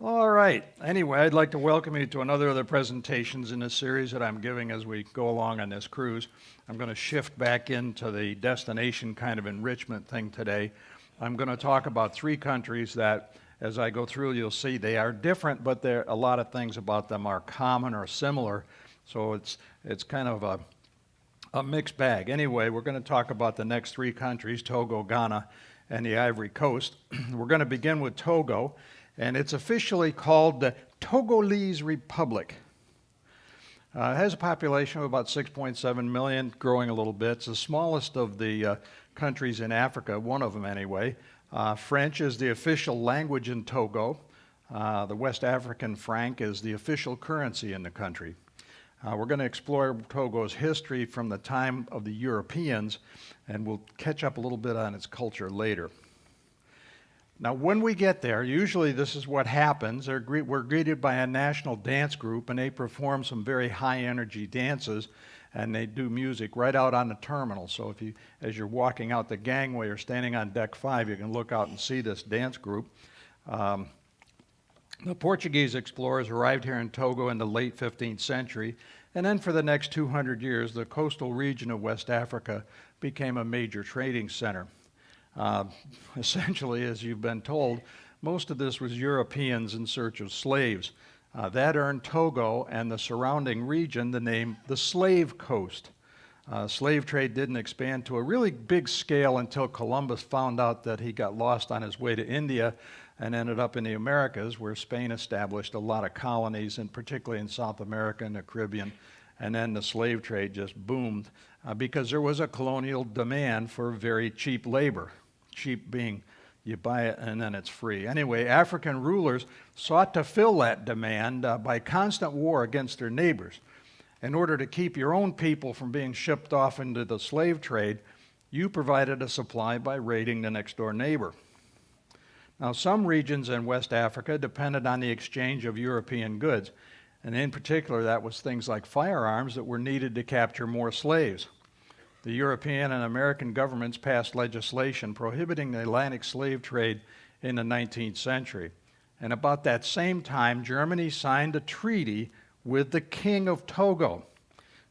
All right. Anyway, I'd like to welcome you to another of the presentations in this series that I'm giving as we go along on this cruise. I'm going to shift back into the destination kind of enrichment thing today. I'm going to talk about three countries that, as I go through, you'll see they are different, but there a lot of things about them are common or similar. So it's kind of a mixed bag. Anyway, we're going to talk about the next three countries, Togo, Ghana, and the Ivory Coast. We're going to begin with Togo, and it's officially called the Togolese Republic. It has a population of about 6.7 million, growing a little bit. It's the smallest of the countries in Africa, one of them anyway. French is the official language in Togo. The West African franc is the official currency in the country. We're going to explore Togo's history from the time of the Europeans, and we'll catch up a little bit on its culture later. Now, when we get there, usually this is what happens. We're greeted by a national dance group, and they perform some very high-energy dances, and they do music right out on the terminal. So as you're walking out the gangway or standing on deck 5, you can look out and see this dance group. The Portuguese explorers arrived here in Togo in the late 15th century, and then for the next 200 years, the coastal region of West Africa became a major trading center. Essentially, as you've been told, most of this was Europeans in search of slaves. That earned Togo and the surrounding region the name the Slave Coast. Slave trade didn't expand to a really big scale until Columbus found out that he got lost on his way to India and ended up in the Americas, where Spain established a lot of colonies, and particularly in South America and the Caribbean. And then the slave trade just boomed because there was a colonial demand for very cheap labor. Cheap being you buy it and then it's free. Anyway, African rulers sought to fill that demand by constant war against their neighbors. In order to keep your own people from being shipped off into the slave trade, you provided a supply by raiding the next door neighbor. Now, some regions in West Africa depended on the exchange of European goods, and in particular, that was things like firearms that were needed to capture more slaves. The European and American governments passed legislation prohibiting the Atlantic slave trade in the 19th century. And about that same time, Germany signed a treaty with the King of Togo.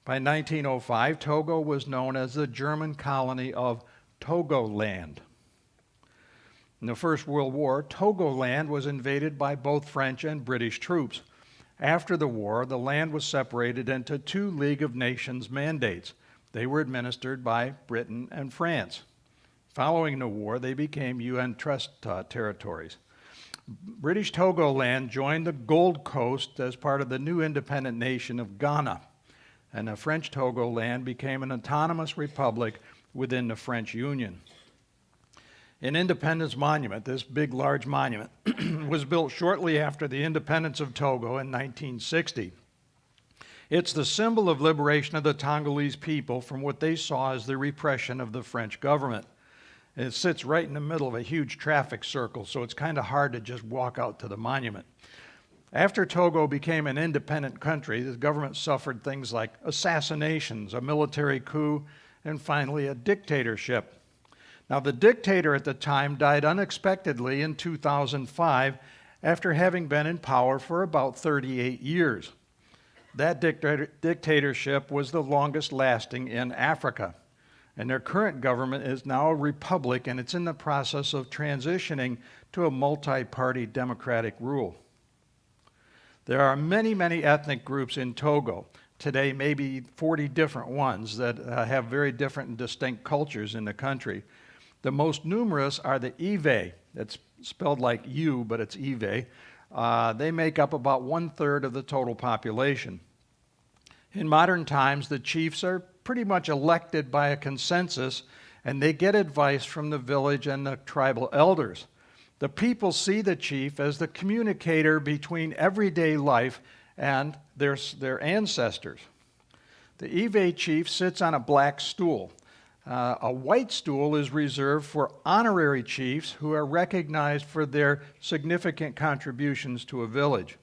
By 1905, Togo was known as the German colony of Togoland. In the First World War, Togoland was invaded by both French and British troops. After the war, the land was separated into two League of Nations mandates. They were administered by Britain and France. Following the war, they became UN trust territories. British Togoland joined the Gold Coast as part of the new independent nation of Ghana, and the French Togoland became an autonomous republic within the French Union. An Independence Monument, this big, large monument, was built shortly after the independence of Togo in 1960. It's the symbol of liberation of the Tongolese people from what they saw as the repression of the French government. And it sits right in the middle of a huge traffic circle, so it's kind of hard to just walk out to the monument. After Togo became an independent country, the government suffered things like assassinations, a military coup, and finally a dictatorship. Now, the dictator at the time died unexpectedly in 2005 after having been in power for about 38 years. That dictatorship was the longest lasting in Africa. And their current government is now a republic, and it's in the process of transitioning to a multi-party democratic rule. There are many, many ethnic groups in Togo. Today, maybe 40 different ones that have very different and distinct cultures in the country. The most numerous are the Ive. It's spelled like you, but it's Ive. They make up about 1/3 of the total population. In modern times, the chiefs are pretty much elected by a consensus, and they get advice from the village and the tribal elders. The people see the chief as the communicator between everyday life and their ancestors. The Ive chief sits on a black stool. A white stool is reserved for honorary chiefs who are recognized for their significant contributions to a village.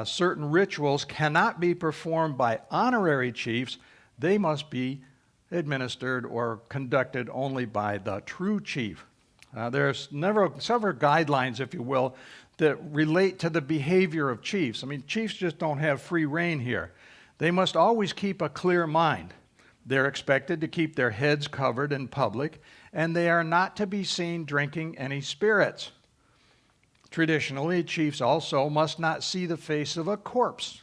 Certain rituals cannot be performed by honorary chiefs. They must be administered or conducted only by the true chief. There's several guidelines, if you will, that relate to the behavior of chiefs. I mean, chiefs just don't have free rein here. They must always keep a clear mind. They're expected to keep their heads covered in public, and they are not to be seen drinking any spirits. Traditionally, chiefs also must not see the face of a corpse.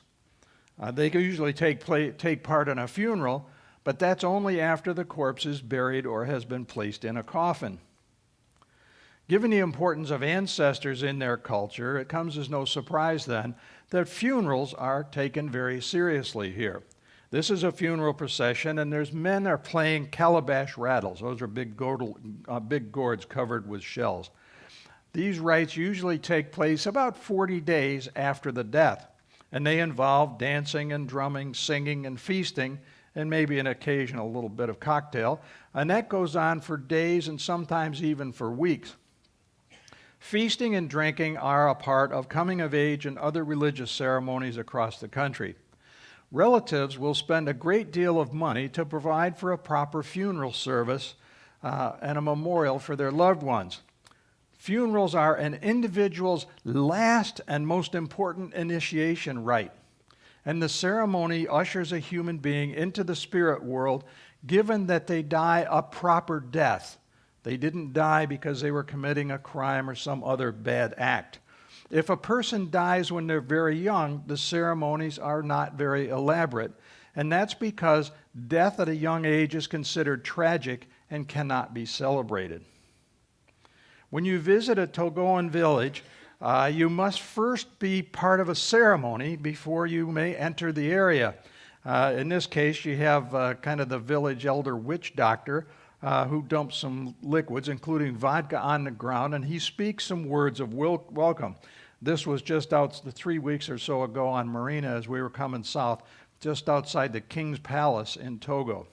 They can usually take part in a funeral, but that's only after the corpse is buried or has been placed in a coffin. Given the importance of ancestors in their culture, it comes as no surprise then that funerals are taken very seriously here. This is a funeral procession, and men are playing calabash rattles. Those are big gourds covered with shells. These rites usually take place about 40 days after the death, and they involve dancing and drumming, singing and feasting, and maybe an occasional little bit of cocktail, and that goes on for days and sometimes even for weeks. Feasting and drinking are a part of coming of age and other religious ceremonies across the country. Relatives will spend a great deal of money to provide for a proper funeral service and a memorial for their loved ones. Funerals are an individual's last and most important initiation rite, and the ceremony ushers a human being into the spirit world, given that they die a proper death. They didn't die because they were committing a crime or some other bad act. If a person dies when they're very young, the ceremonies are not very elaborate, and that's because death at a young age is considered tragic and cannot be celebrated. When you visit a Togoan village, you must first be part of a ceremony before you may enter the area. In this case, you have kind of the village elder witch doctor who dumps some liquids, including vodka, on the ground, and he speaks some words of welcome. This was just 3 weeks or so ago on Marina as we were coming south, just outside the King's Palace in Togo.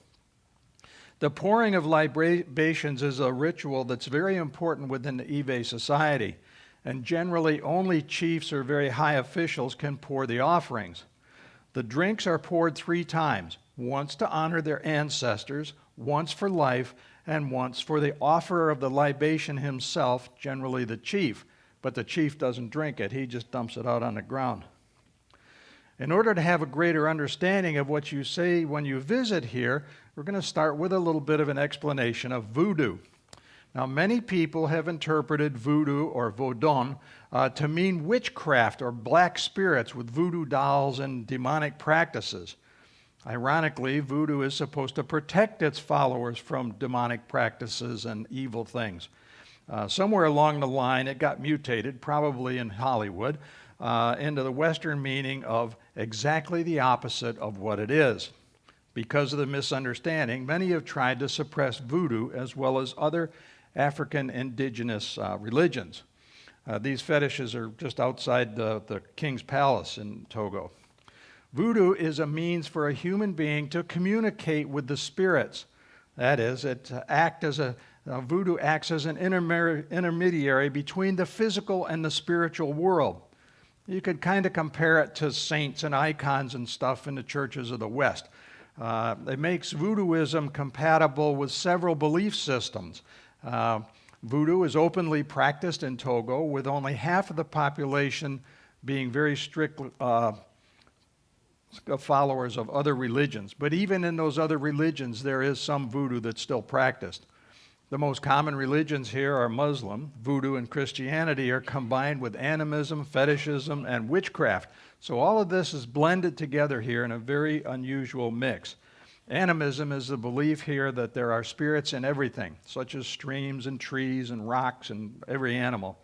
The pouring of libations is a ritual that's very important within the Ewe society, and generally only chiefs or very high officials can pour the offerings. The drinks are poured 3 times, once to honor their ancestors, once for life, and once for the offerer of the libation himself, generally the chief. But the chief doesn't drink it, he just dumps it out on the ground. In order to have a greater understanding of what you say when you visit here, we're going to start with a little bit of an explanation of voodoo. Now, many people have interpreted voodoo or vodun to mean witchcraft or black spirits with voodoo dolls and demonic practices. Ironically, voodoo is supposed to protect its followers from demonic practices and evil things. Somewhere along the line, it got mutated, probably in Hollywood, into the Western meaning of exactly the opposite of what it is. Because of the misunderstanding, many have tried to suppress voodoo as well as other African indigenous religions. These fetishes are just outside the King's Palace in Togo. Voodoo is a means for a human being to communicate with the spirits. That is, voodoo acts as an intermediary between the physical and the spiritual world. You could kind of compare it to saints and icons and stuff in the churches of the West. It makes voodooism compatible with several belief systems. Voodoo is openly practiced in Togo, with only half of the population being very strict followers of other religions. But even in those other religions, there is some voodoo that's still practiced. The most common religions here are Muslim. Voodoo and Christianity are combined with animism, fetishism, and witchcraft. So all of this is blended together here in a very unusual mix. Animism is the belief here that there are spirits in everything, such as streams and trees and rocks and every animal.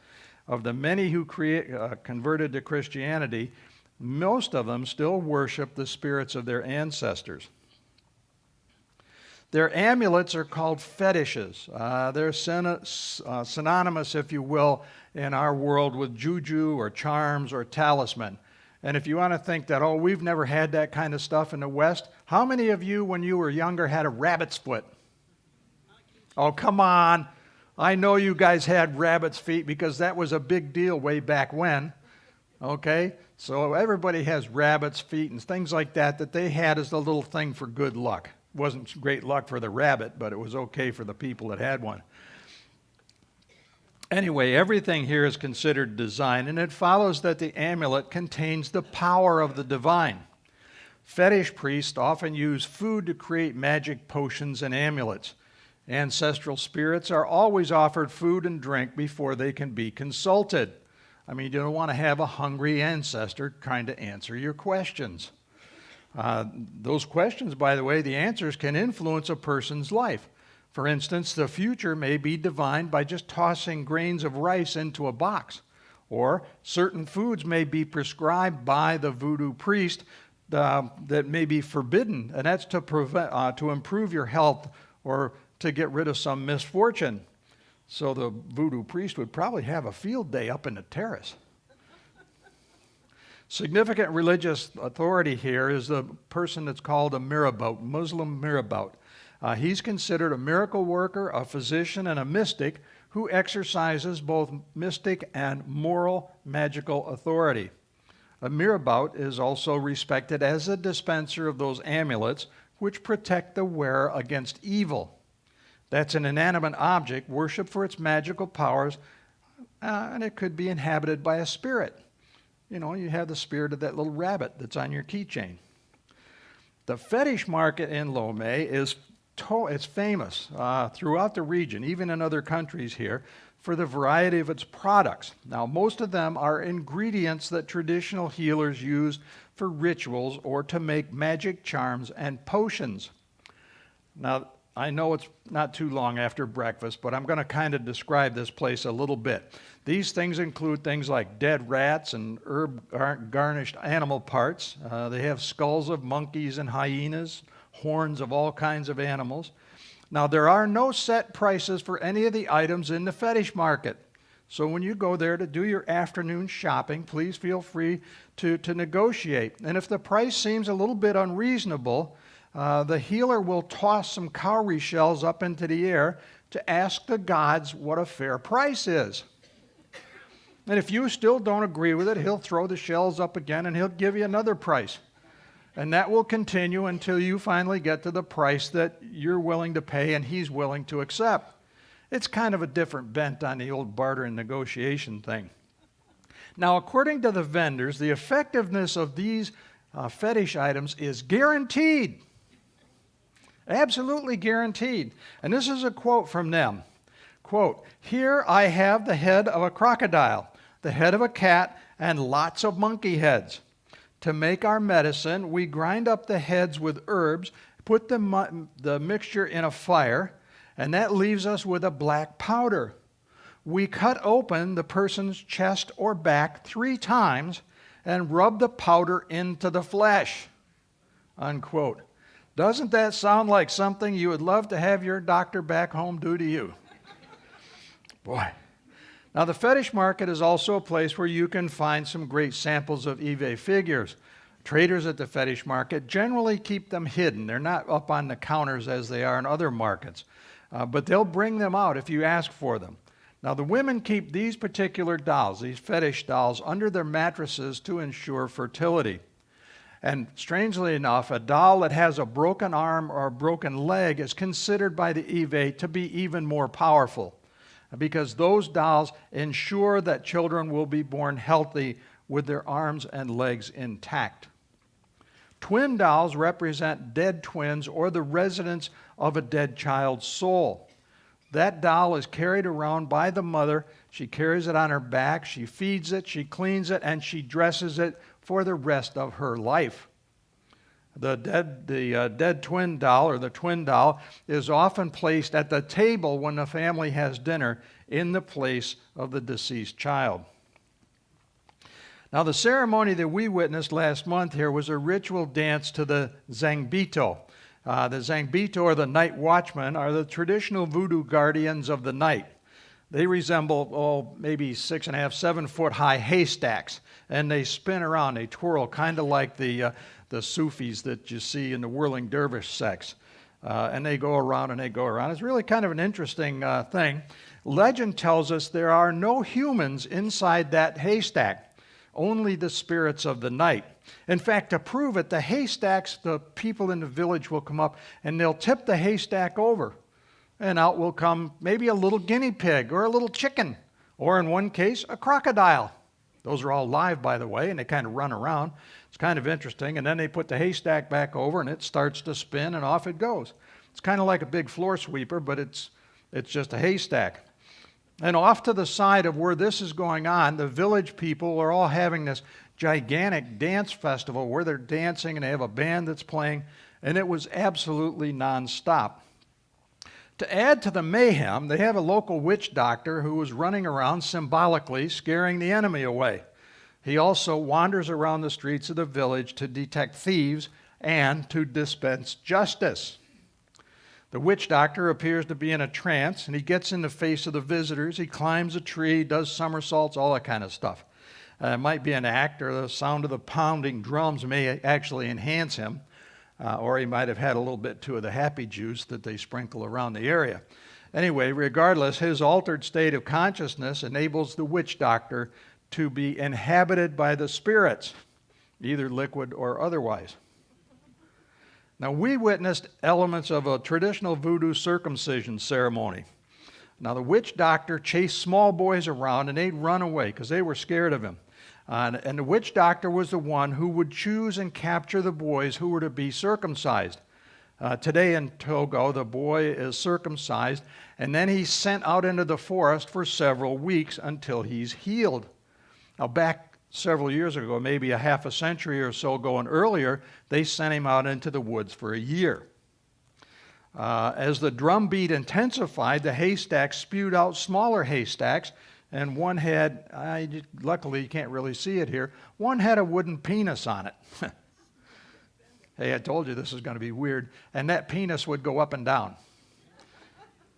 Of the many who converted to Christianity, most of them still worship the spirits of their ancestors. Their amulets are called fetishes. They're synonymous, if you will, in our world with juju or charms or talisman. And if you want to think that, oh, we've never had that kind of stuff in the West, how many of you, when you were younger, had a rabbit's foot? Oh, come on. I know you guys had rabbit's feet because that was a big deal way back when. Okay? So everybody has rabbit's feet and things like that they had as a little thing for good luck. It wasn't great luck for the rabbit, but it was okay for the people that had one. Anyway, everything here is considered design, and it follows that the amulet contains the power of the divine. Fetish priests often use food to create magic potions and amulets. Ancestral spirits are always offered food and drink before they can be consulted. I mean, you don't want to have a hungry ancestor trying to answer your questions. Those questions, by the way, the answers can influence a person's life. For instance, the future may be divined by just tossing grains of rice into a box. Or certain foods may be prescribed by the voodoo priest that may be forbidden, and that's to improve your health or to get rid of some misfortune. So the voodoo priest would probably have a field day up in the terrace. Significant religious authority here is the person that's called a mirabout, Muslim mirabout. He's considered a miracle worker, a physician, and a mystic who exercises both mystic and moral magical authority. A mirabout is also respected as a dispenser of those amulets which protect the wearer against evil. That's an inanimate object worshipped for its magical powers, and it could be inhabited by a spirit. You know, you have the spirit of that little rabbit that's on your keychain. The fetish market in Lome is it's famous throughout the region, even in other countries here, for the variety of its products. Now, most of them are ingredients that traditional healers use for rituals or to make magic charms and potions. Now, I know it's not too long after breakfast, but I'm going to kind of describe this place a little bit. These things include things like dead rats and herb-garnished animal parts. They have skulls of monkeys and hyenas, horns of all kinds of animals. Now, there are no set prices for any of the items in the fetish market. So when you go there to do your afternoon shopping, please feel free to negotiate. And if the price seems a little bit unreasonable, the healer will toss some cowrie shells up into the air to ask the gods what a fair price is. And if you still don't agree with it, he'll throw the shells up again and he'll give you another price. And that will continue until you finally get to the price that you're willing to pay and he's willing to accept. It's kind of a different bent on the old barter and negotiation thing. Now, according to the vendors, the effectiveness of these fetish items is guaranteed. Absolutely guaranteed. And this is a quote from them. Quote, "Here I have the head of a crocodile, the head of a cat, and lots of monkey heads. To make our medicine, we grind up the heads with herbs, put the mixture in a fire, and that leaves us with a black powder. We cut open the person's chest or back 3 times and rub the powder into the flesh." Unquote. Doesn't that sound like something you would love to have your doctor back home do to you? Boy. Now, the fetish market is also a place where you can find some great samples of Ive figures. Traders at the fetish market generally keep them hidden. They're not up on the counters as they are in other markets, but they'll bring them out if you ask for them. Now, the women keep these particular dolls, these fetish dolls, under their mattresses to ensure fertility. And strangely enough, a doll that has a broken arm or a broken leg is considered by the Ive to be even more powerful, because those dolls ensure that children will be born healthy with their arms and legs intact. Twin dolls represent dead twins or the residents of a dead child's soul. That doll is carried around by the mother. She carries it on her back, she feeds it, she cleans it, and she dresses it for the rest of her life. The dead twin doll, or the twin doll, is often placed at the table when the family has dinner in the place of the deceased child. Now, the ceremony that we witnessed last month here was a ritual dance to the Zangbito. The Zangbito, or the night watchmen, are the traditional voodoo guardians of the night. They resemble, maybe 6.5, 7 foot high haystacks, and they spin around, they twirl, kind of like the Sufis that you see in the whirling dervish sects. And they go around and they go around. It's really kind of an interesting thing. Legend tells us there are no humans inside that haystack, only the spirits of the night. In fact, to prove it, the haystacks, the people in the village will come up and they'll tip the haystack over. And out will come maybe a little guinea pig or a little chicken Or in one case, a crocodile. Those are all live, by the way, and they kind of run around. It's kind of interesting. And then they put the haystack back over, and it starts to spin, and off it goes. It's kind of like a big floor sweeper, but it's just a haystack. And off to the side of where this is going on, the village people are all having this gigantic dance festival where they're dancing, and they have a band that's playing, and it was absolutely nonstop. To add to the mayhem, they have a local witch doctor who was running around symbolically scaring the enemy away. He also wanders around the streets of the village to detect thieves and to dispense justice. The witch doctor appears to be in a trance, and he gets in the face of the visitors. He climbs a tree, does somersaults, all that kind of stuff. It might be an act, or the sound of the pounding drums may actually enhance him. Or he might have had a little bit too of the happy juice that they sprinkle around the area. Anyway, regardless, his altered state of consciousness enables the witch doctor to be inhabited by the spirits, either liquid or otherwise. Now, we witnessed elements of a traditional voodoo circumcision ceremony. Now, the witch doctor chased small boys around, and they'd run away because they were scared of him. And the witch doctor was the one who would choose and capture the boys who were to be circumcised. Today in Togo, the boy is circumcised, and then he's sent out into the forest for several weeks until he's healed. Now, back several years ago, maybe a half a century or so ago and earlier, they sent him out into the woods for a year. As the drumbeat intensified, the haystacks spewed out smaller haystacks, and one had, luckily you can't really see it here, one had a wooden penis on it. Hey, I told you this is going to be weird. And that penis would go up and down.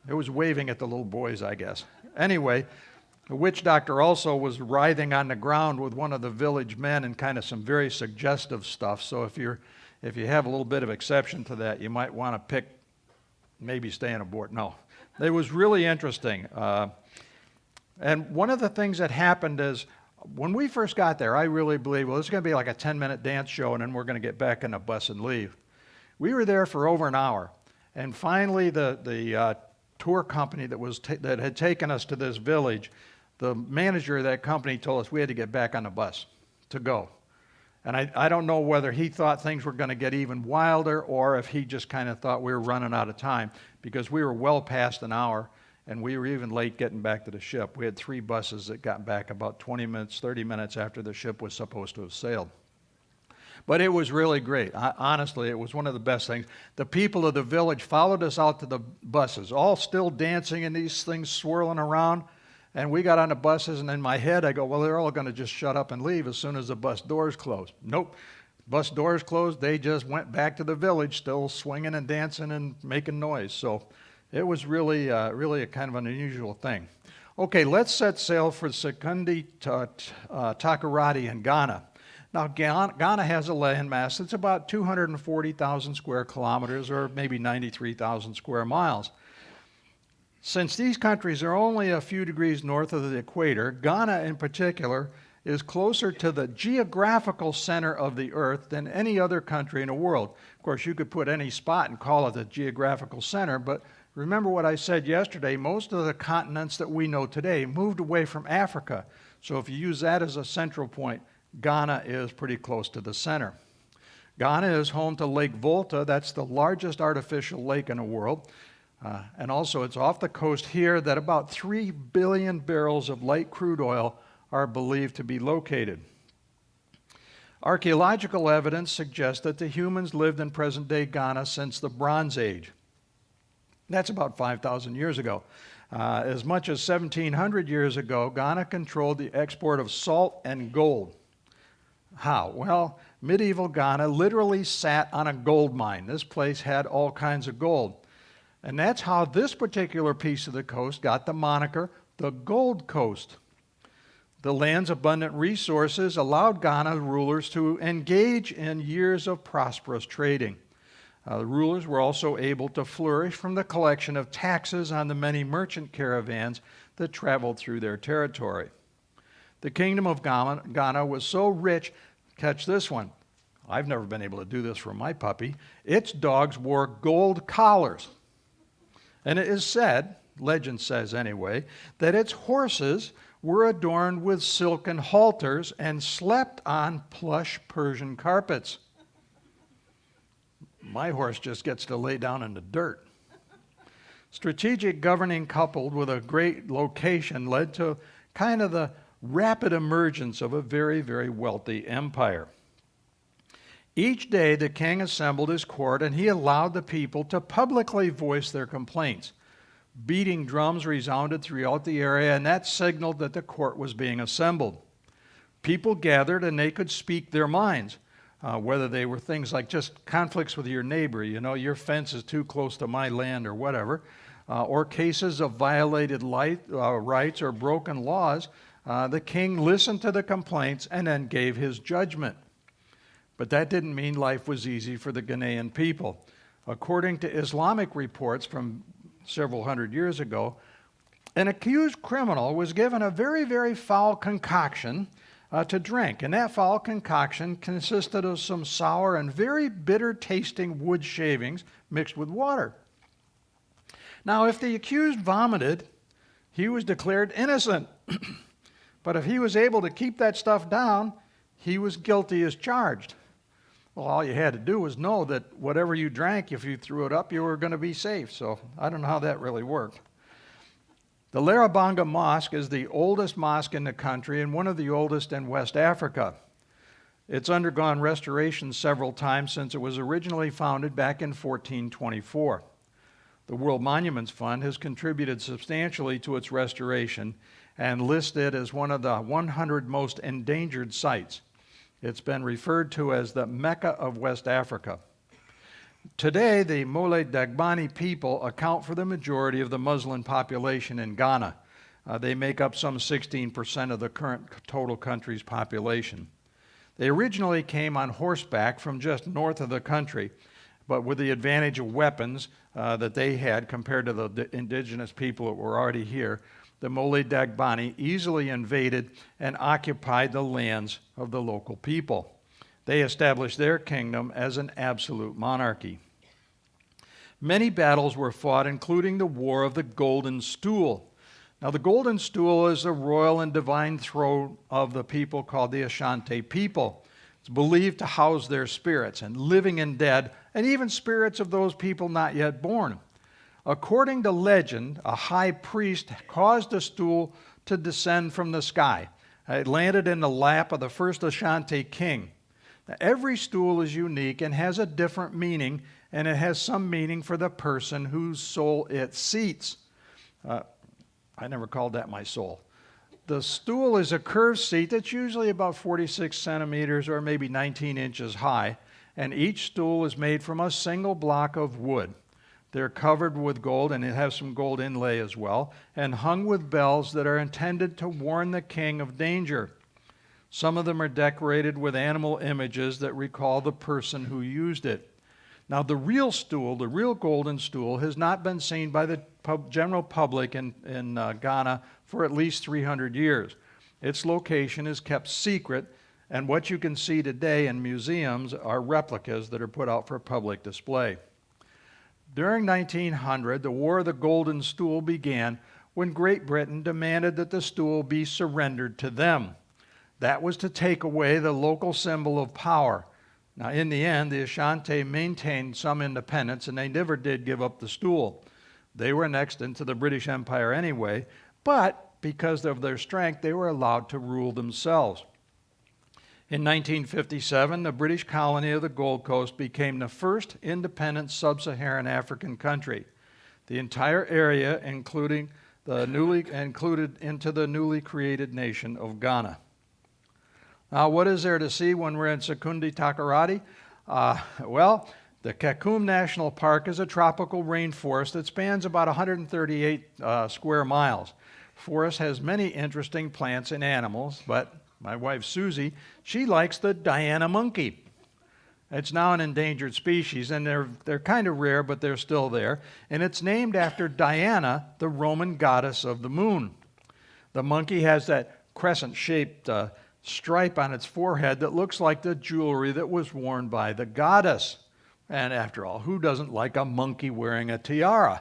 It was waving at the little boys, I guess. Anyway, the witch doctor also was writhing on the ground with one of the village men and kind of some very suggestive stuff. So if you have a little bit of exception to that, you might want to pick, maybe staying aboard. No, it was really interesting. And one of the things that happened is, when we first got there, I really believed, well, this is going to be like a 10-minute dance show, and then we're going to get back in the bus and leave. We were there for over an hour, and finally the tour company that had taken us to this village, the manager of that company told us we had to get back on the bus to go. And I don't know whether he thought things were going to get even wilder, or if he just kind of thought we were running out of time, because we were well past an hour. And we were even late getting back to the ship. We had 3 buses that got back about 20 minutes, 30 minutes after the ship was supposed to have sailed. But it was really great. Honestly, it was one of the best things. The people of the village followed us out to the buses, all still dancing and these things swirling around. And we got on the buses, and in my head I go, well, they're all going to just shut up and leave as soon as the bus doors close. Nope. Bus doors closed. They just went back to the village, still swinging and dancing and making noise. So it was really a kind of an unusual thing. Okay, let's set sail for Sekondi Takoradi in Ghana. Now, Ghana has a landmass that's about 240,000 square kilometers, or maybe 93,000 square miles. Since these countries are only a few degrees north of the equator, Ghana in particular is closer to the geographical center of the earth than any other country in the world. Of course, you could put any spot and call it the geographical center, but remember what I said yesterday, most of the continents that we know today moved away from Africa. So if you use that as a central point, Ghana is pretty close to the center. Ghana is home to Lake Volta. That's the largest artificial lake in the world. And also it's off the coast here that about 3 billion barrels of light crude oil are believed to be located. Archaeological evidence suggests that the humans lived in present-day Ghana since the Bronze Age. That's about 5,000 years ago. As much as 1,700 years ago, Ghana controlled the export of salt and gold. How? Well, medieval Ghana literally sat on a gold mine. This place had all kinds of gold. And that's how this particular piece of the coast got the moniker, the Gold Coast. The land's abundant resources allowed Ghana rulers to engage in years of prosperous trading. The rulers were also able to flourish from the collection of taxes on the many merchant caravans that traveled through their territory. The kingdom of Ghana was so rich, catch this one, I've never been able to do this for my puppy, its dogs wore gold collars. And it is said, legend says anyway, that its horses were adorned with silken halters and slept on plush Persian carpets. My horse just gets to lay down in the dirt. Strategic governing coupled with a great location led to kind of the rapid emergence of a very, very wealthy empire. Each day the king assembled his court and he allowed the people to publicly voice their complaints. Beating drums resounded throughout the area, and that signaled that the court was being assembled. People gathered and they could speak their minds, whether they were things like just conflicts with your neighbor, your fence is too close to my land or whatever, or cases of violated rights or broken laws. The king listened to the complaints and then gave his judgment. But that didn't mean life was easy for the Ghanaian people. According to Islamic reports from several hundred years ago, an accused criminal was given a very, very foul concoction to drink. And that foul concoction consisted of some sour and very bitter-tasting wood shavings mixed with water. Now, if the accused vomited, he was declared innocent. But if he was able to keep that stuff down, he was guilty as charged. Well, all you had to do was know that whatever you drank, if you threw it up, you were going to be safe. So I don't know how that really worked. The Larabanga Mosque is the oldest mosque in the country and one of the oldest in West Africa. It's undergone restoration several times since it was originally founded back in 1424. The World Monuments Fund has contributed substantially to its restoration and listed as one of the 100 most endangered sites. It's been referred to as the Mecca of West Africa. Today, the Mole Dagbani people account for the majority of the Muslim population in Ghana. They make up some 16% of the current total country's population. They originally came on horseback from just north of the country, but with the advantage of weapons that they had compared to the indigenous people that were already here, the Mole Dagbani easily invaded and occupied the lands of the local people. They established their kingdom as an absolute monarchy. Many battles were fought, including the War of the Golden Stool. Now, the Golden Stool is the royal and divine throne of the people called the Ashanti people. It's believed to house their spirits, and living and dead, and even spirits of those people not yet born. According to legend, a high priest caused a stool to descend from the sky. It landed in the lap of the first Ashanti king. Now, every stool is unique and has a different meaning, and it has some meaning for the person whose soul it seats. I never called that my soul. The stool is a curved seat that's usually about 46 centimeters or maybe 19 inches high, and each stool is made from a single block of wood. They're covered with gold, and it has some gold inlay as well, and hung with bells that are intended to warn the king of danger. Some of them are decorated with animal images that recall the person who used it. Now, the real stool, the real golden stool, has not been seen by the general public in Ghana for at least 300 years. Its location is kept secret, and what you can see today in museums are replicas that are put out for public display. During 1900, the War of the Golden Stool began when Great Britain demanded that the stool be surrendered to them. That was to take away the local symbol of power. Now, in the end, the Ashanti maintained some independence, and they never did give up the stool. They were annexed into the British Empire anyway, but because of their strength, they were allowed to rule themselves. In 1957, the British colony of the Gold Coast became the first independent sub-Saharan African country. The entire area, included into the newly created nation of Ghana. Now, what is there to see when we're in Sekondi Takoradi? Well, the Kakum National Park is a tropical rainforest that spans about 138 square miles. Forest has many interesting plants and animals, but my wife Susie, she likes the Diana monkey. It's now an endangered species, and they're kind of rare, but they're still there. And it's named after Diana, the Roman goddess of the moon. The monkey has that crescent-shaped stripe on its forehead that looks like the jewelry that was worn by the goddess. And after all, who doesn't like a monkey wearing a tiara?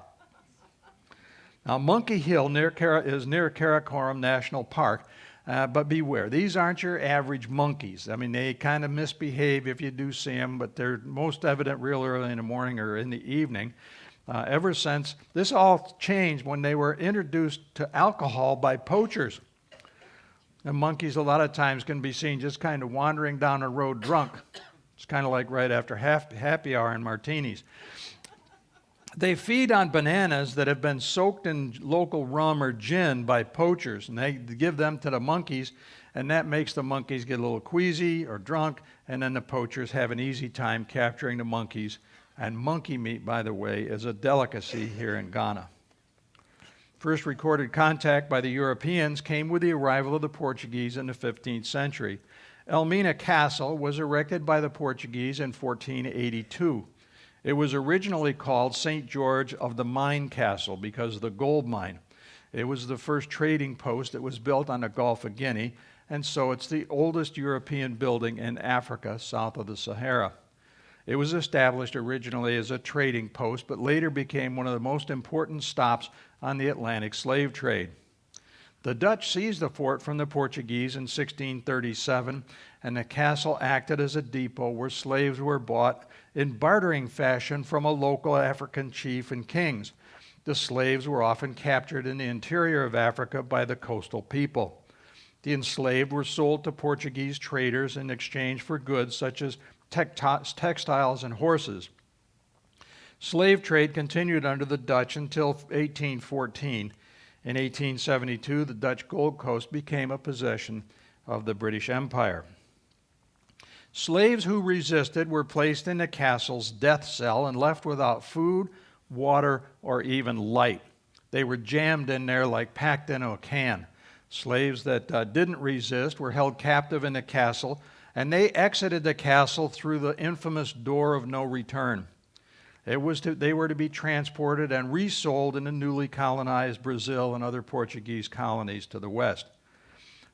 Now, Monkey Hill is near Karakoram National Park, but beware, these aren't your average monkeys. I mean, they kind of misbehave if you do see them, but they're most evident real early in the morning or in the evening. Ever since, this all changed when they were introduced to alcohol by poachers. And monkeys a lot of times can be seen just kind of wandering down the road drunk. It's kind of like right after happy hour and martinis. They feed on bananas that have been soaked in local rum or gin by poachers, and they give them to the monkeys, and that makes the monkeys get a little queasy or drunk, and then the poachers have an easy time capturing the monkeys. And monkey meat, by the way, is a delicacy here in Ghana. First recorded contact by the Europeans came with the arrival of the Portuguese in the 15th century. Elmina Castle was erected by the Portuguese in 1482. It was originally called St. George of the Mine Castle because of the gold mine. It was the first trading post that was built on the Gulf of Guinea, and so it's the oldest European building in Africa south of the Sahara. It was established originally as a trading post, but later became one of the most important stops on the Atlantic slave trade. The Dutch seized the fort from the Portuguese in 1637, and the castle acted as a depot where slaves were bought in bartering fashion from a local African chief and kings. The slaves were often captured in the interior of Africa by the coastal people. The enslaved were sold to Portuguese traders in exchange for goods such as textiles and horses. Slave trade continued under the Dutch until 1814. In 1872, the Dutch Gold Coast became a possession of the British Empire. Slaves who resisted were placed in the castle's death cell and left without food, water, or even light. They were jammed in there like packed into a can. Slaves that didn't resist were held captive in the castle, and they exited the castle through the infamous door of no return. They were to be transported and resold in the newly colonized Brazil and other Portuguese colonies to the west.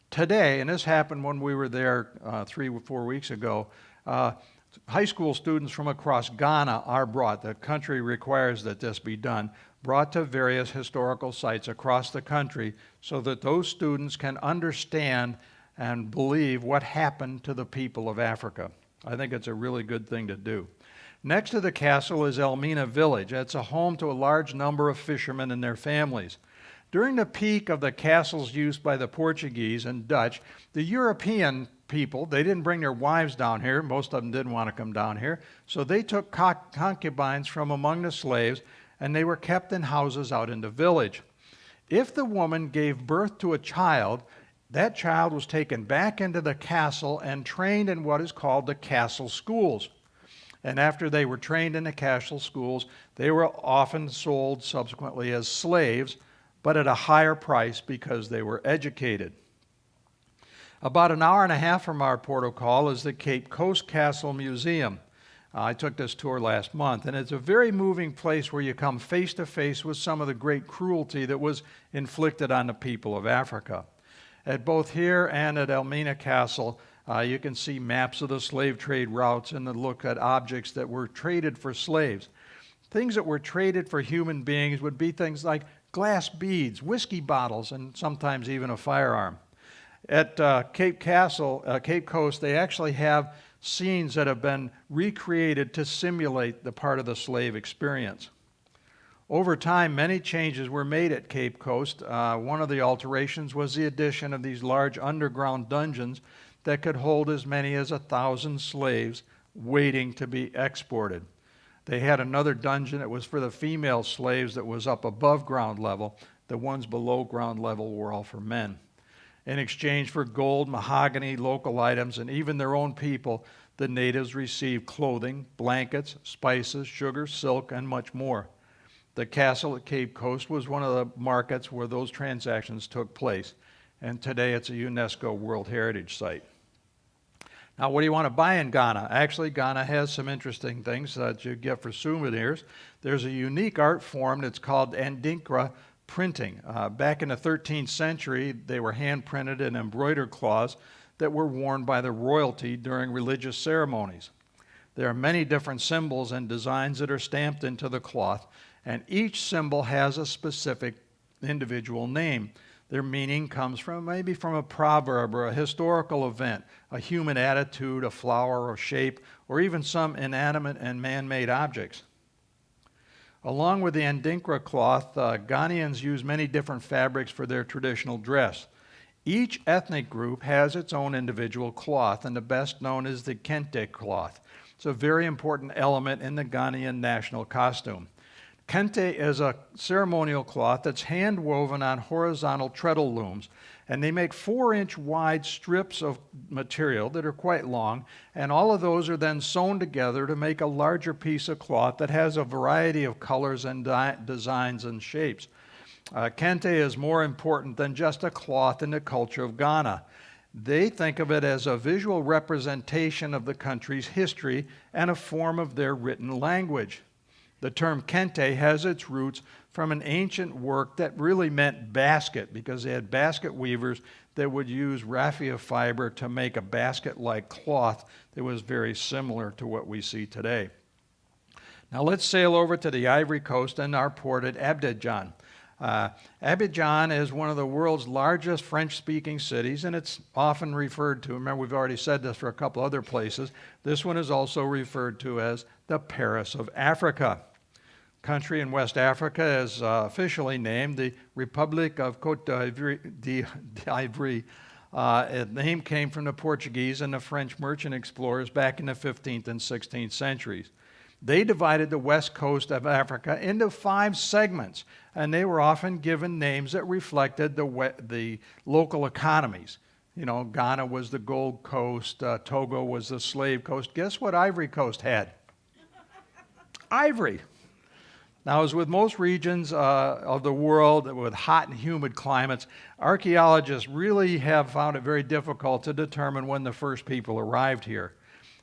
Today, and this happened when we were there 3 or 4 weeks ago, high school students from across Ghana are brought, the country requires that this be done, brought to various historical sites across the country so that those students can understand and believe what happened to the people of Africa. I think it's a really good thing to do. Next to the castle is Elmina Village. It's a home to a large number of fishermen and their families. During the peak of the castle's use by the Portuguese and Dutch, the European people, they didn't bring their wives down here. Most of them didn't want to come down here. So they took concubines from among the slaves, and they were kept in houses out in the village. If the woman gave birth to a child, that child was taken back into the castle and trained in what is called the castle schools. And after they were trained in the castle schools, they were often sold subsequently as slaves, but at a higher price because they were educated. About an hour and a half from our port of call is the Cape Coast Castle Museum. I took this tour last month, and it's a very moving place where you come face to face with some of the great cruelty that was inflicted on the people of Africa. At both here and at Elmina Castle, you can see maps of the slave trade routes and look at objects that were traded for slaves. Things that were traded for human beings would be things like glass beads, whiskey bottles, and sometimes even a firearm. At Cape Coast, they actually have scenes that have been recreated to simulate the part of the slave experience. Over time, many changes were made at Cape Coast. One of the alterations was the addition of these large underground dungeons that could hold as many as 1,000 slaves waiting to be exported. They had another dungeon that was for the female slaves that was up above ground level. The ones below ground level were all for men. In exchange for gold, mahogany, local items, and even their own people, the natives received clothing, blankets, spices, sugar, silk, and much more. The castle at Cape Coast was one of the markets where those transactions took place, and today it's a UNESCO World Heritage Site. Now, what do you want to buy in Ghana? Actually, Ghana has some interesting things that you get for souvenirs. There's a unique art form that's called Adinkra printing. Back in the 13th century, they were hand-printed and embroidered cloths that were worn by the royalty during religious ceremonies. There are many different symbols and designs that are stamped into the cloth, and each symbol has a specific individual name. Their meaning comes from maybe from a proverb or a historical event, a human attitude, a flower or shape, or even some inanimate and man-made objects. Along with the Andinkra cloth, Ghanaians use many different fabrics for their traditional dress. Each ethnic group has its own individual cloth, and the best known is the kente cloth. It's a very important element in the Ghanaian national costume. Kente is a ceremonial cloth that's hand woven on horizontal treadle looms, and they make 4-inch wide strips of material that are quite long, and all of those are then sewn together to make a larger piece of cloth that has a variety of colors and designs and shapes. Kente is more important than just a cloth in the culture of Ghana. They think of it as a visual representation of the country's history and a form of their written language. The term kente has its roots from an ancient work that really meant basket, because they had basket weavers that would use raffia fiber to make a basket-like cloth that was very similar to what we see today. Now let's sail over to the Ivory Coast and our port at Abidjan. Abidjan is one of the world's largest French-speaking cities, and it's often referred to, remember we've already said this for a couple other places, this one is also referred to as the Paris of Africa. Country in West Africa is officially named the Republic of Côte d'Ivoire. The name came from the Portuguese and the French merchant explorers back in the 15th and 16th centuries. They divided the west coast of Africa into 5 segments, and they were often given names that reflected the local economies. You know, Ghana was the Gold Coast, Togo was the Slave Coast. Guess what Ivory Coast had? Ivory. Now, as with most regions of the world with hot and humid climates, archaeologists really have found it very difficult to determine when the first people arrived here.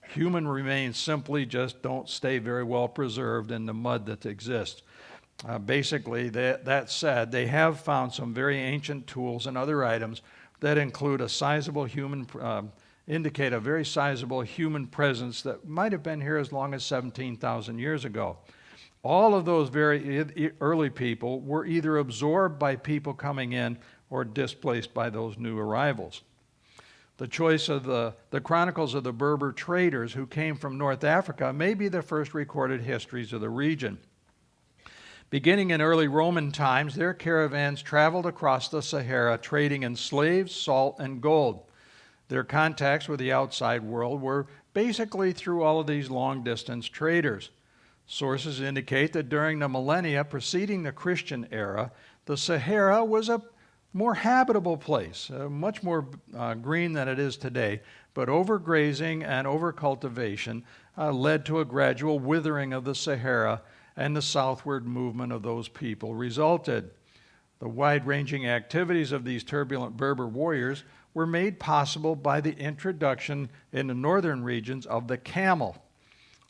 Human remains simply just don't stay very well preserved in the mud that exists. Basically, that said, they have found some very ancient tools and other items that include a sizable human, indicate a very sizable human presence that might have been here as long as 17,000 years ago. All of those very early people were either absorbed by people coming in or displaced by those new arrivals. The choice of the chronicles of the Berber traders who came from North Africa may be the first recorded histories of the region. Beginning in early Roman times, their caravans traveled across the Sahara, trading in slaves, salt, and gold. Their contacts with the outside world were basically through all of these long-distance traders. Sources indicate that during the millennia preceding the Christian era, the Sahara was a more habitable place, much more green than it is today, but overgrazing and overcultivation led to a gradual withering of the Sahara, and the southward movement of those people resulted. The wide-ranging activities of these turbulent Berber warriors were made possible by the introduction in the northern regions of the camel.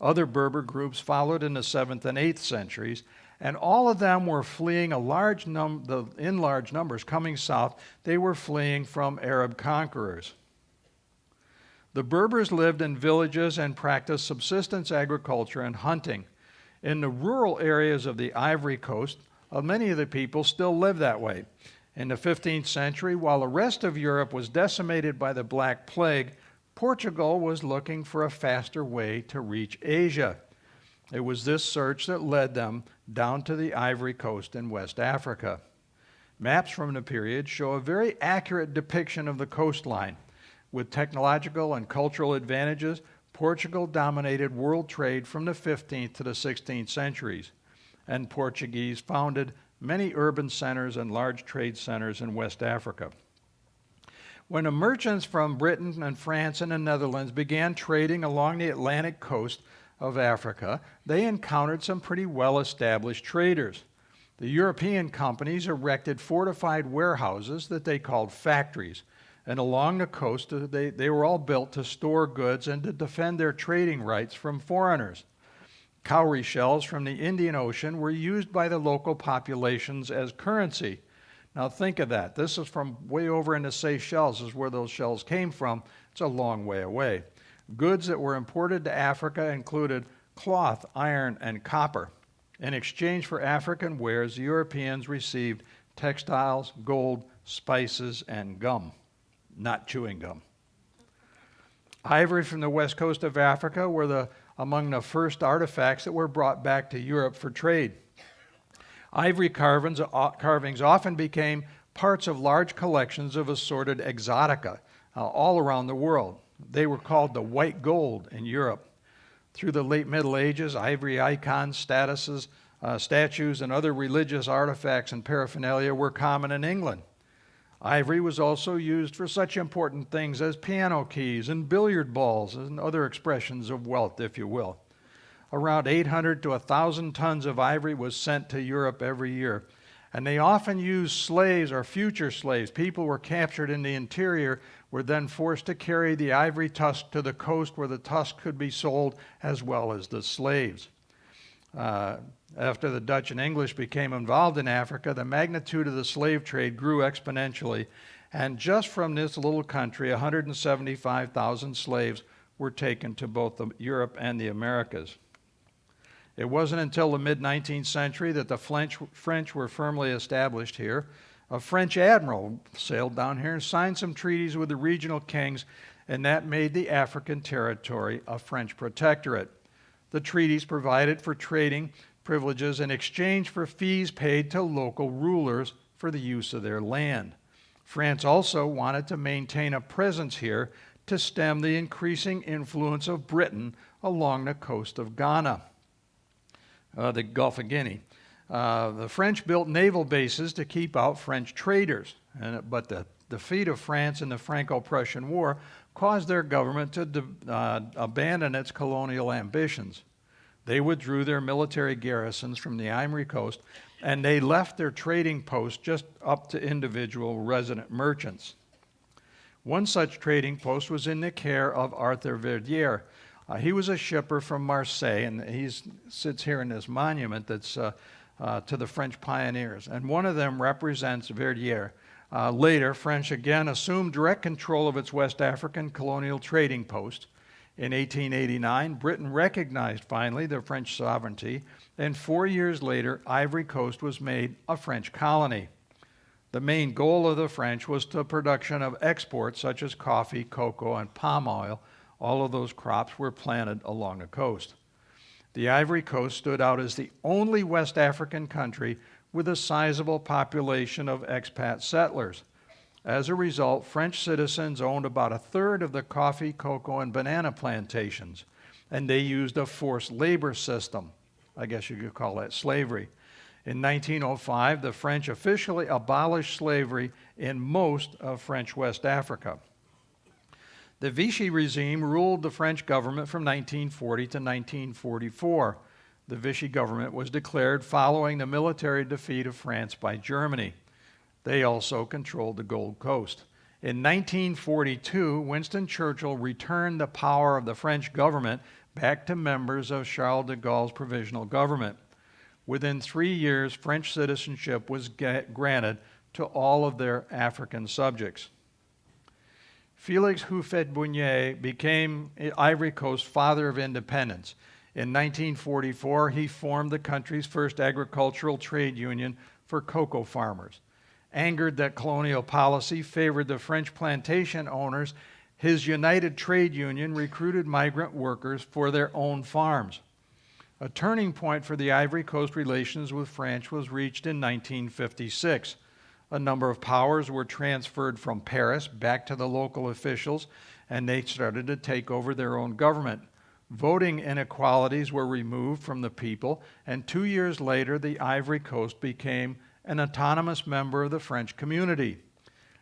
Other Berber groups followed in the 7th and 8th centuries, and all of them were fleeing in large numbers coming south. They were fleeing from Arab conquerors. The Berbers lived in villages and practiced subsistence agriculture and hunting. In the rural areas of the Ivory Coast, many of the people still live that way. In the 15th century, while the rest of Europe was decimated by the Black Plague, Portugal was looking for a faster way to reach Asia. It was this search that led them down to the Ivory Coast in West Africa. Maps from the period show a very accurate depiction of the coastline. With technological and cultural advantages, Portugal dominated world trade from the 15th to the 16th centuries, and Portuguese founded many urban centers and large trade centers in West Africa. When the merchants from Britain and France and the Netherlands began trading along the Atlantic coast of Africa, they encountered some pretty well-established traders. The European companies erected fortified warehouses that they called factories, and along the coast they were all built to store goods and to defend their trading rights from foreigners. Cowrie shells from the Indian Ocean were used by the local populations as currency. Now think of that. This is from way over in the Seychelles, is where those shells came from. It's a long way away. Goods that were imported to Africa included cloth, iron, and copper. In exchange for African wares, the Europeans received textiles, gold, spices, and gum, not chewing gum. Ivory from the west coast of Africa were among the first artifacts that were brought back to Europe for trade. Ivory carvings often became parts of large collections of assorted exotica all around the world. They were called the white gold in Europe. Through the late Middle Ages, ivory icons, statues, and other religious artifacts and paraphernalia were common in England. Ivory was also used for such important things as piano keys and billiard balls and other expressions of wealth, if you will. Around 800 to 1,000 tons of ivory was sent to Europe every year. And they often used slaves or future slaves. People were captured in the interior, were then forced to carry the ivory tusk to the coast where the tusk could be sold, as well as the slaves. After the Dutch and English became involved in Africa, the magnitude of the slave trade grew exponentially. And just from this little country, 175,000 slaves were taken to both Europe and the Americas. It wasn't until the mid-19th century that the French were firmly established here. A French admiral sailed down here and signed some treaties with the regional kings, and that made the African territory a French protectorate. The treaties provided for trading privileges in exchange for fees paid to local rulers for the use of their land. France also wanted to maintain a presence here to stem the increasing influence of Britain along the coast of Ghana. The Gulf of Guinea. The French built naval bases to keep out French traders, but the defeat of France in the Franco-Prussian War caused their government to abandon its colonial ambitions. They withdrew their military garrisons from the Ivory Coast, and they left their trading posts just up to individual resident merchants. One such trading post was in the care of Arthur Verdier. He was a shipper from Marseille, and he sits here in this monument that's to the French pioneers. And one of them represents Verdier. Later, French again assumed direct control of its West African colonial trading post. In 1889, Britain recognized finally the French sovereignty, and 4 years later, Ivory Coast was made a French colony. The main goal of the French was the production of exports such as coffee, cocoa, and palm oil. All of those crops were planted along the coast. The Ivory Coast stood out as the only West African country with a sizable population of expat settlers. As a result, French citizens owned about a third of the coffee, cocoa, and banana plantations, and they used a forced labor system. I guess you could call that slavery. In 1905, the French officially abolished slavery in most of French West Africa. The Vichy regime ruled the French government from 1940 to 1944. The Vichy government was declared following the military defeat of France by Germany. They also controlled the Gold Coast. In 1942, Winston Churchill returned the power of the French government back to members of Charles de Gaulle's provisional government. Within 3 years, French citizenship was granted to all of their African subjects. Félix Houphouët-Boigny became Ivory Coast's father of independence. In 1944, he formed the country's first agricultural trade union for cocoa farmers. Angered that colonial policy favored the French plantation owners, his United Trade Union recruited migrant workers for their own farms. A turning point for the Ivory Coast relations with France was reached in 1956. A number of powers were transferred from Paris back to the local officials, and they started to take over their own government. Voting inequalities were removed from the people, and 2 years later, the Ivory Coast became an autonomous member of the French community.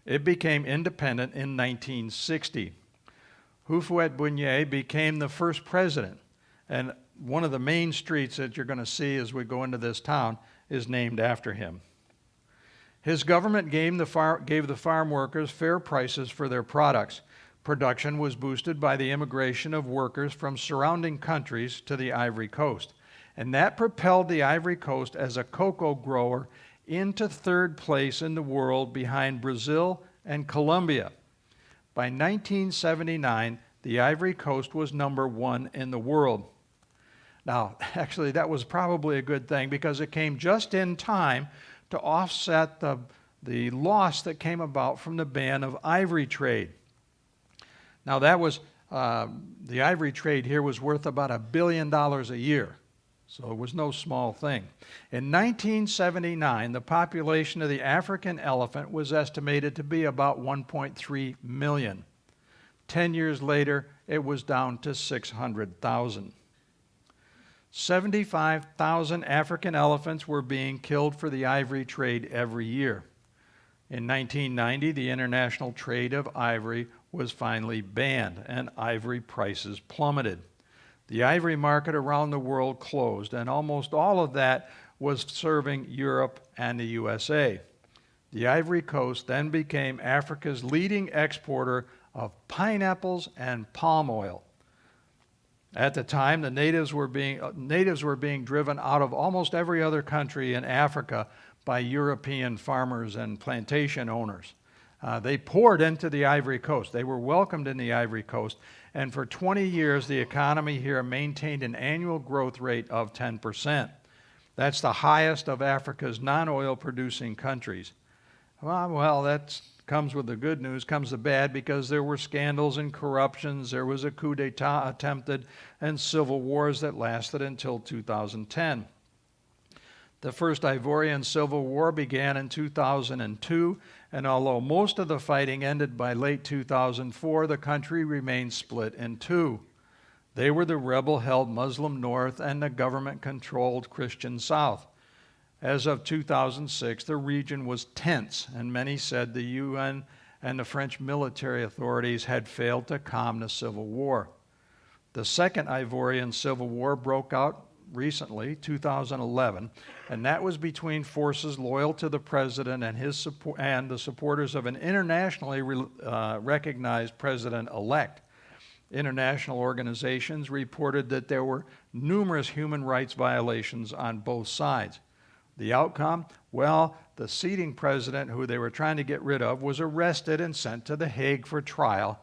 It became independent in 1960. Houphouët-Boigny became the first president, and one of the main streets that you're going to see as we go into this town is named after him. His government gave the farm workers fair prices for their products. Production was boosted by the immigration of workers from surrounding countries to the Ivory Coast, and that propelled the Ivory Coast as a cocoa grower into third place in the world behind Brazil and Colombia. By 1979, the Ivory Coast was number 1 in the world. Now, actually, that was probably a good thing because it came just in time to offset the loss that came about from the ban of ivory trade. Now that was, the ivory trade here was worth about $1 billion a year. So it was no small thing. In 1979, the population of the African elephant was estimated to be about 1.3 million. 10 years later, it was down to 600,000. 75,000 African elephants were being killed for the ivory trade every year. In 1990, the international trade of ivory was finally banned, and ivory prices plummeted. The ivory market around the world closed, and almost all of that was serving Europe and the USA. The Ivory Coast then became Africa's leading exporter of pineapples and palm oil. At the time, the natives were being driven out of almost every other country in Africa by European farmers and plantation owners. They poured into the Ivory Coast. They were welcomed in the Ivory Coast, and for 20 years, the economy here maintained an annual growth rate of 10%. That's the highest of Africa's non-oil producing countries. Well, that comes with the good news, comes the bad, because there were scandals and corruptions, there was a coup d'etat attempted, and civil wars that lasted until 2010. The first Ivorian Civil War began in 2002, and although most of the fighting ended by late 2004, the country remained split in two. They were the rebel-held Muslim North and the government-controlled Christian South. As of 2006, the region was tense, and many said the UN and the French military authorities had failed to calm the civil war. The second Ivorian Civil War broke out recently, 2011, and that was between forces loyal to the president and the supporters of an internationally recognized president-elect. International organizations reported that there were numerous human rights violations on both sides. The outcome? Well, the sitting president, who they were trying to get rid of, was arrested and sent to The Hague for trial,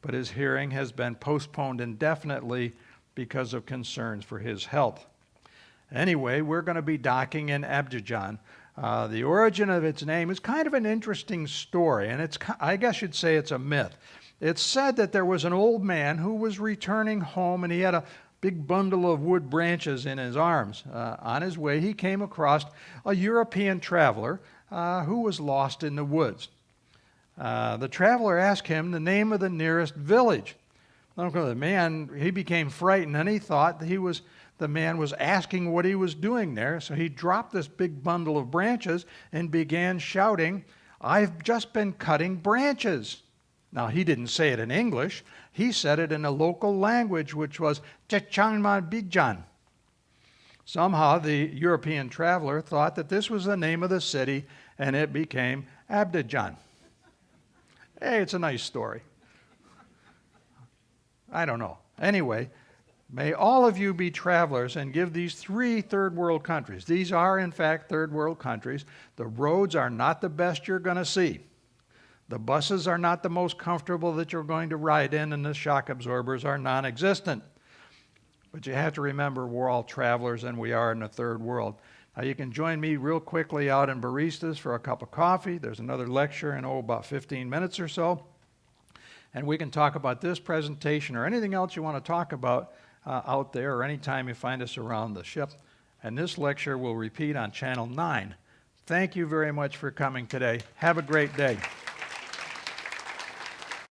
but his hearing has been postponed indefinitely because of concerns for his health. Anyway, we're going to be docking in Abidjan. The origin of its name is kind of an interesting story, and I guess you'd say it's a myth. It's said that there was an old man who was returning home, and he had a big bundle of wood branches in his arms. On his way, he came across a European traveler who was lost in the woods. The traveler asked him the name of the nearest village. The man, he became frightened, and he thought the man was asking what he was doing there, so he dropped this big bundle of branches and began shouting, "I've just been cutting branches." Now, he didn't say it in English. He said it in a local language, which was Abidjan. Somehow, the European traveler thought that this was the name of the city, and it became Abidjan. Hey, it's a nice story. I don't know. Anyway, may all of you be travelers and give these 3 third world countries. These are, in fact, third world countries. The roads are not the best you're going to see. The buses are not the most comfortable that you're going to ride in, and the shock absorbers are non-existent. But you have to remember, we're all travelers, and we are in the third world. Now, you can join me real quickly out in Baristas for a cup of coffee. There's another lecture in, about 15 minutes or so. And we can talk about this presentation or anything else you want to talk about out there, or anytime you find us around the ship. And this lecture will repeat on Channel 9. Thank you very much for coming today. Have a great day.